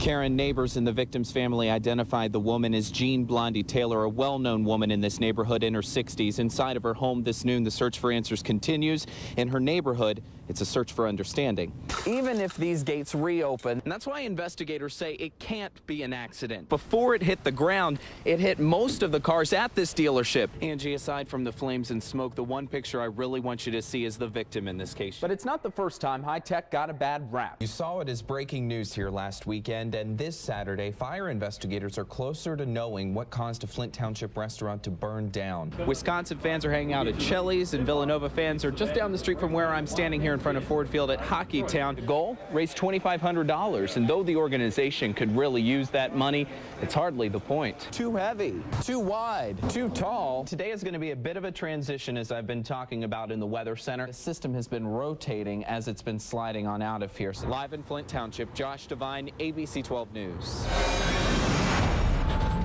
Karen, neighbors and the victim's family identified the woman as Jean Blondie Taylor, a well-known woman in this neighborhood in her 60s. Inside of her home this noon, the search for answers continues. In her neighborhood, it's a search for understanding. Even if these gates reopen, and that's why investigators say it can't be an accident. Before it hit the ground, it hit most of the cars at this dealership. Angie, aside from the flames and smoke, the one picture I really want you to see is the victim in this case. But it's not the first time high-tech got a bad rap. You saw it as breaking news here last weekend, and this Saturday, fire investigators are closer to knowing what caused a Flint Township restaurant to burn down. Wisconsin fans are hanging out at Chili's, and Villanova fans are just down the street from where I'm standing here in front of Ford Field at Hockey Town. The goal? Raise $2,500, and though the organization could really use that money, it's hardly the point. Too heavy, too wide, too tall. Today is going to be a bit of a transition, as I've been talking about in the Weather Center. The system has been rotating as it's been sliding on out of here. So live in Flint Township, Josh DeVine, ABC 12 News.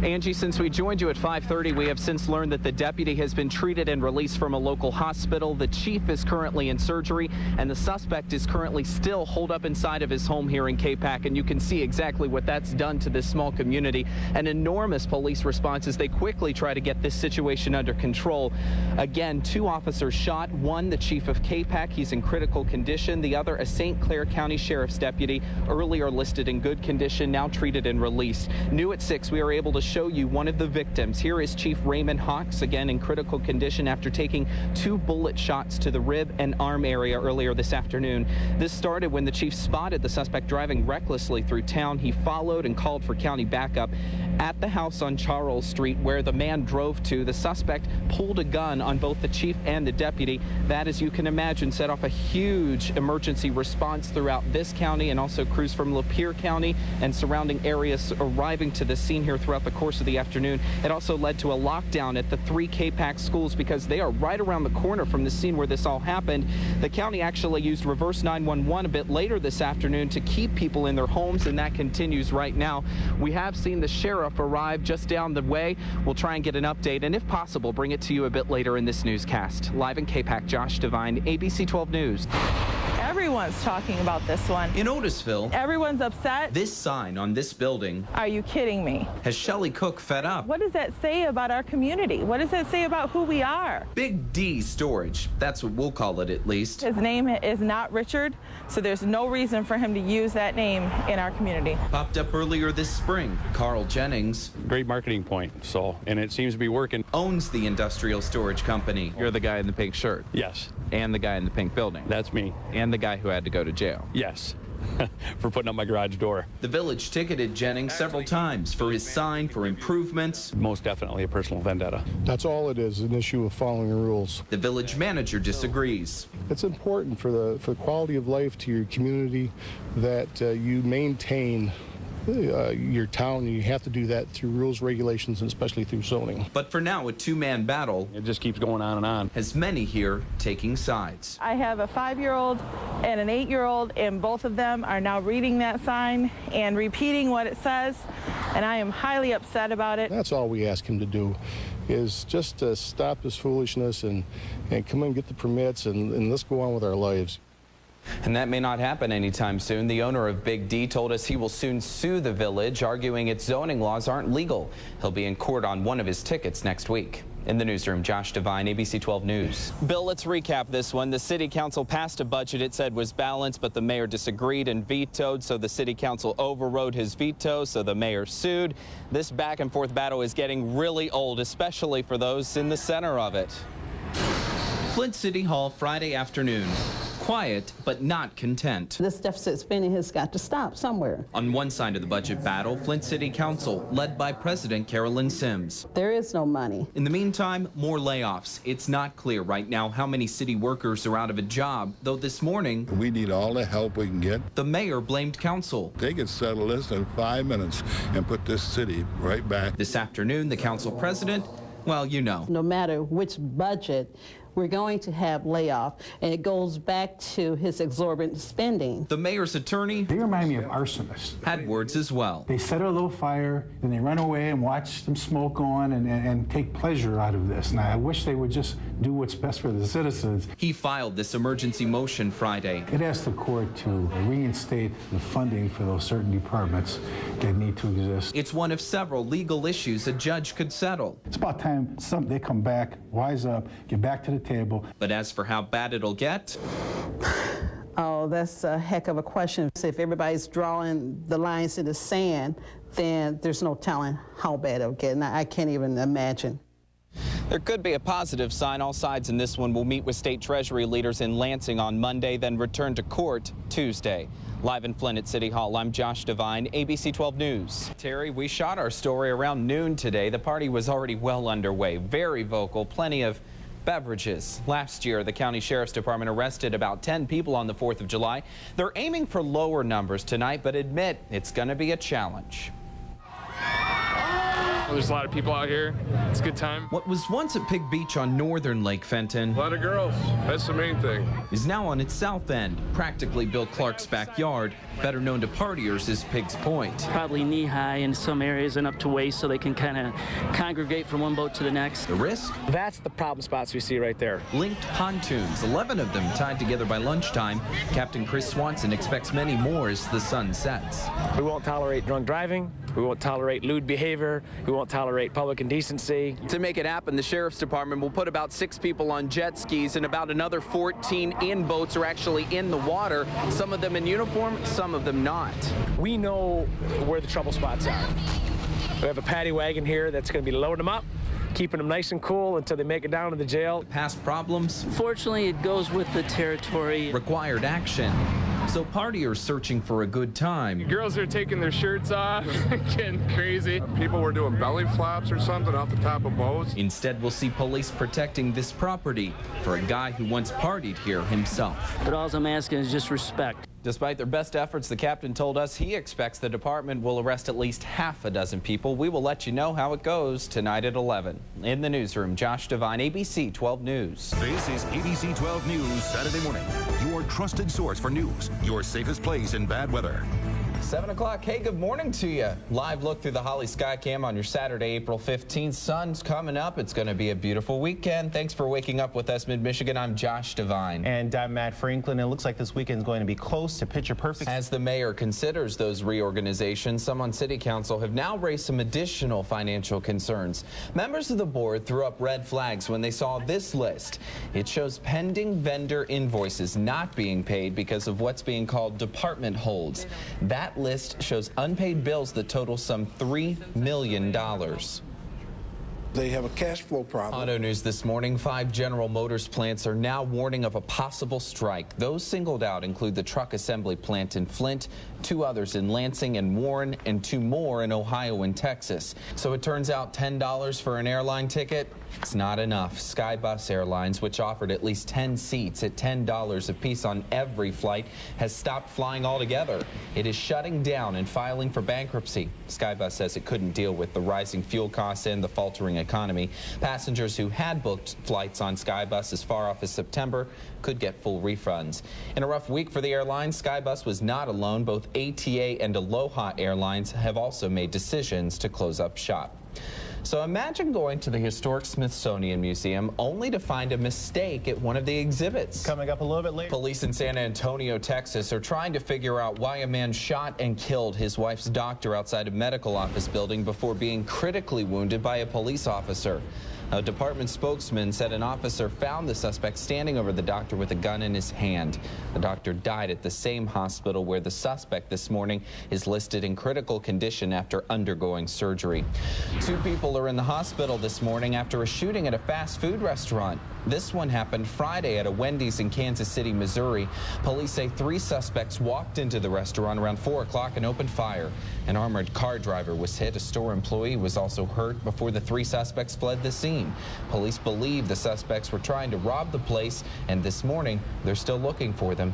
Angie, since we joined you at 5:30, we have since learned that the deputy has been treated and released from a local hospital. The chief is currently in surgery, and the suspect is currently still holed up inside of his home here in K-Pac, and you can see exactly what that's done to this small community. An enormous police response as they quickly try to get this situation under control. Again, 2 officers shot. One, the chief of K-Pac, he's in critical condition. The other, a St. Clair County Sheriff's deputy, earlier listed in good condition, now treated and released. New at 6, we are able to show you one of the victims. Here is Chief Raymond Hawks, again in critical condition after taking 2 bullet shots to the rib and arm area earlier this afternoon. This started when the chief spotted the suspect driving recklessly through town. He followed and called for county backup. At the house on Charles Street where the man drove to, the suspect pulled a gun on both the chief and the deputy. That, as you can imagine, set off a huge emergency response throughout this county, and also crews from Lapeer County and surrounding areas arriving to the scene here throughout the course of the afternoon. It also led to a lockdown at the 3 K-Pac schools because they are right around the corner from the scene where this all happened. The county actually used reverse 911 a bit later this afternoon to keep people in their homes, and that continues right now. We have seen the sheriff arrive just down the way. We'll try and get an update, and if possible, bring it to you a bit later in this newscast. Live in K-Pac, Josh DeVine, ABC 12 News. Everyone's talking about this one. In Otisville, everyone's upset. This sign on this building. Are you kidding me? Has Shelley Cook fed up? What does that say about our community? What does that say about who we are? Big D Storage. That's what we'll call it, at least. His name is not Richard, so there's no reason for him to use that name in our community. Popped up earlier this spring. Carl Jennings. Great marketing point, and it seems to be working. Owns the industrial storage company. You're the guy in the pink shirt. Yes. And the guy in the pink building. That's me. And the guy who had to go to jail. Yes. For putting up my garage door. The village ticketed Jennings several times for his sign, for improvements. Most definitely a personal vendetta. That's all it is, an issue of following the rules. The village manager disagrees. It's important for the quality of life to your community that you maintain your town. You have to do that through rules, regulations, and especially through zoning. But for now, a 2-man battle. It just keeps going on and on. Has many here taking sides. I have a 5-year-old and an 8-year-old, and both of them are now reading that sign and repeating what it says, and I am highly upset about it. That's all we ask him to do, is just to stop this foolishness and come and get the permits and let's go on with our lives. And that may not happen anytime soon. The owner of Big D told us he will soon sue the village, arguing its zoning laws aren't legal. He'll be in court on one of his tickets next week. In the newsroom, Josh DeVine, ABC 12 News. Bill, let's recap this one. The city council passed a budget it said was balanced, but the mayor disagreed and vetoed, so the city council overrode his veto, so the mayor sued. This back and forth battle is getting really old, especially for those in the center of it. Flint City Hall Friday afternoon. Quiet, but not content. This deficit spending has got to stop somewhere. On one side of the budget battle, Flint City Council, led by President Carolyn Sims. There is no money. In the meantime, more layoffs. It's not clear right now how many city workers are out of a job, though this morning, we need all the help we can get. The mayor blamed council. They could settle this in 5 minutes and put this city right back. This afternoon, the council president, well, you know. No matter which budget, we're going to have layoff, and it goes back to his exorbitant spending. The mayor's attorney, they remind me of arsonists, had words as well. They set a little fire, then they run away and watch them smoke on and take pleasure out of this. And I wish they would just do what's best for the citizens. He filed this emergency motion Friday. It asked the court to reinstate the funding for those certain departments that need to exist. It's one of several legal issues a judge could settle. It's about time they come back, wise up, get back to the table. But as for how bad it'll get, oh, that's a heck of a question. If everybody's drawing the lines in the sand, then there's no telling how bad it'll get, and I can't even imagine. there could be a positive sign. All sides in this one will meet with state treasury leaders in Lansing on Monday, then return to court Tuesday. Live in Flint at City Hall, I'm Josh DeVine, ABC 12 News. Terry, we shot our story around noon today. The party was already well underway, very vocal, plenty of beverages. Last year, the county sheriff's department arrested about 10 people on the 4th of July. They're aiming for lower numbers tonight, but admit it's going to be a challenge. There's a lot of people out here. It's a good time. What was once at Pig Beach on northern Lake Fenton, A lot of girls. That's the main thing. is now on its south end, practically Bill Clark's backyard, better known to partiers as Pig's Point. Probably knee-high in some areas and up to waist so they can kind of congregate from one boat to the next. The risk? That's the problem spots we see right there. Linked pontoons, 11 of them tied together by lunchtime. Captain Chris Swanson expects many more as the sun sets. We won't tolerate drunk driving. We won't tolerate lewd behavior. We won't tolerate public indecency. To make it happen, the sheriff's department will put about 6 people on jet skis and about another 14 in boats are actually in the water. Some of them in uniform, some of them not. We know where the trouble spots are. We have a paddy wagon here that's going to be loading them up, keeping them nice and cool until they make it down to the jail. Past problems? Fortunately, it goes with the territory. Required action. So partiers searching for a good time. Girls are taking their shirts off, getting crazy. People were doing belly flops or something off the top of boats. Instead, we'll see police protecting this property for a guy who once partied here himself. But all I'm asking is just respect. Despite their best efforts, the captain told us he expects the department will arrest at least half a dozen people. We will let you know how it goes tonight at 11. In the newsroom, Josh DeVine, ABC 12 News. This is ABC 12 News Saturday morning. Your trusted source for news, your safest place in bad weather. 7 o'clock. Hey, good morning to you. Live look through the Holly Skycam on your Saturday, April 15th. Sun's coming up. It's going to be a beautiful weekend. Thanks for waking up with us, Mid-Michigan. I'm Josh DeVine. And I'm Matt Franklin. It looks like this weekend is going to be close to picture perfect. As the mayor considers those reorganizations, some on city council have now raised some additional financial concerns. Members of the board threw up red flags when they saw this list. It shows pending vendor invoices not being paid because of what's being called department holds. That list shows unpaid bills that total some $3 million. They have a cash flow problem. Auto News this morning, 5 General Motors plants are now warning of a possible strike. Those singled out include the truck assembly plant in Flint, 2 others in Lansing and Warren, and 2 more in Ohio and Texas. So it turns out $10 for an airline ticket, it's not enough. Skybus Airlines, which offered at least 10 seats at $10 apiece on every flight, has stopped flying altogether. It is shutting down and filing for bankruptcy. Skybus says it couldn't deal with the rising fuel costs and the faltering economy. Passengers who had booked flights on Skybus as far off as September could get full refunds. In a rough week for the airline, Skybus was not alone. Both ATA and Aloha Airlines have also made decisions to close up shop. So imagine going to the historic Smithsonian Museum only to find a mistake at one of the exhibits. Coming up a little bit later. Police in San Antonio, Texas are trying to figure out why a man shot and killed his wife's doctor outside a medical office building before being critically wounded by a police officer. A department spokesman said an officer found the suspect standing over the doctor with a gun in his hand. The doctor died at the same hospital where the suspect this morning is listed in critical condition after undergoing surgery. 2 people are in the hospital this morning after a shooting at a fast food restaurant. This one happened Friday at a Wendy's in Kansas City, Missouri. Police say 3 suspects walked into the restaurant around 4 o'clock and opened fire. An armored car driver was hit. A store employee was also hurt before the 3 suspects fled the scene. Police believe the suspects were trying to rob the place, and this morning they're still looking for them.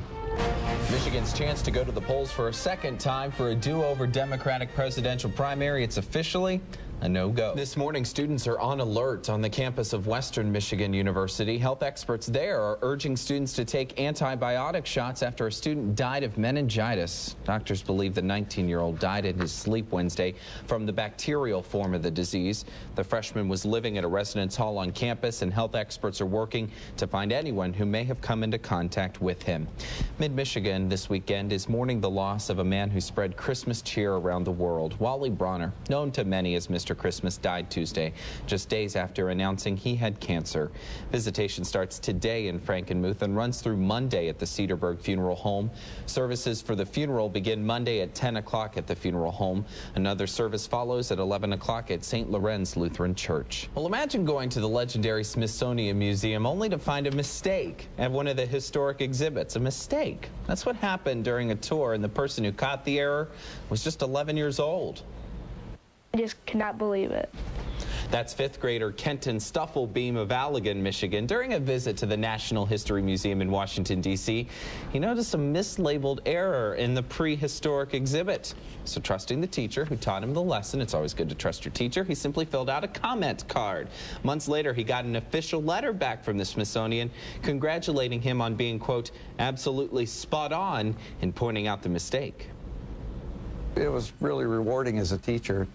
Michigan's chance to go to the polls for a second time for a do-over Democratic presidential primary. It's officially a no-go. This morning, students are on alert on the campus of Western Michigan University. Health experts there are urging students to take antibiotic shots after a student died of meningitis. Doctors believe the 19-year-old died in his sleep Wednesday from the bacterial form of the disease. The freshman was living at a residence hall on campus, and health experts are working to find anyone who may have come into contact with him. Mid-Michigan this weekend is mourning the loss of a man who spread Christmas cheer around the world. Wally Bronner, known to many as Mr. Christmas, died Tuesday, just days after announcing he had cancer. Visitation starts today in Frankenmuth and runs through Monday at the Cedarburg Funeral Home. Services for the funeral begin Monday at 10 o'clock at the funeral home. Another service follows at 11 o'clock at St. Lorenz Lutheran Church. Well, imagine going to the legendary Smithsonian Museum only to find a mistake at one of the historic exhibits. A mistake. That's what happened during a tour, and the person who caught the error was just 11 years old. I just cannot believe it. That's fifth grader Kenton Stufflebeam of Allegan, Michigan. During a visit to the National History Museum in Washington, D.C., he noticed a mislabeled error in the prehistoric exhibit. So trusting the teacher who taught him the lesson, it's always good to trust your teacher, he simply filled out a comment card. Months later, he got an official letter back from the Smithsonian congratulating him on being, quote, absolutely spot on in pointing out the mistake. It was really rewarding as a teacher.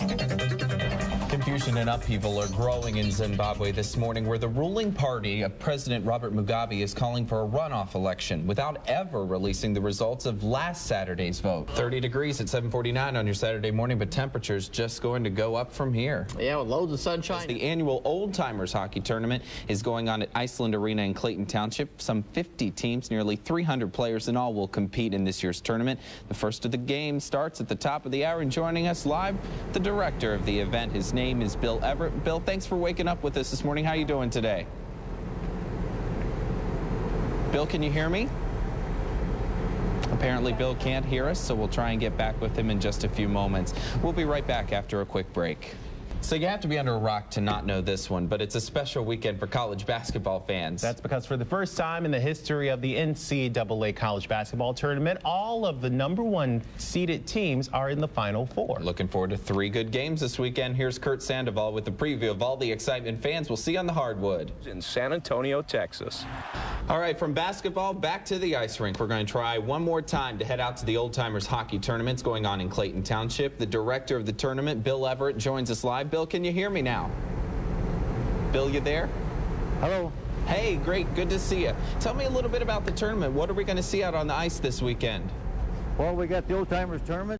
Confusion and upheaval are growing in Zimbabwe this morning, where the ruling party of President Robert Mugabe is calling for a runoff election without ever releasing the results of last Saturday's vote. 30 degrees at 7:49 on your Saturday morning, but temperatures just going to go up from here. Yeah, with loads of sunshine. As the annual Old Timers hockey tournament is going on at Iceland Arena in Clayton Township. Some 50 teams, nearly 300 players in all, will compete in this year's tournament. The first of the games starts at the top of the hour, and joining us live, the director of the event. His name is Bill Everett. Bill, thanks for waking up with us this morning. How are you doing today? Bill, can you hear me? Apparently Bill can't hear us, so we'll try and get back with him in just a few moments. We'll be right back after a quick break. So you have to be under a rock to not know this one, but it's a special weekend for college basketball fans. That's because for the first time in the history of the NCAA college basketball tournament, all of the #1 seeded teams are in the Final Four. Looking forward to 3 good games this weekend. Here's Kurt Sandoval with the preview of all the excitement fans will see on the hardwood. In San Antonio, Texas. All right, from basketball back to the ice rink. We're going to try one more time to head out to the Old Timers hockey tournaments going on in Clayton Township. The director of the tournament, Bill Everett, joins us live. Bill, can you hear me now? Bill, you there? Hello. Hey, great. Good to see you. Tell me a little bit about the tournament. What are we going to see out on the ice this weekend? Well, we got the Old Timers tournament.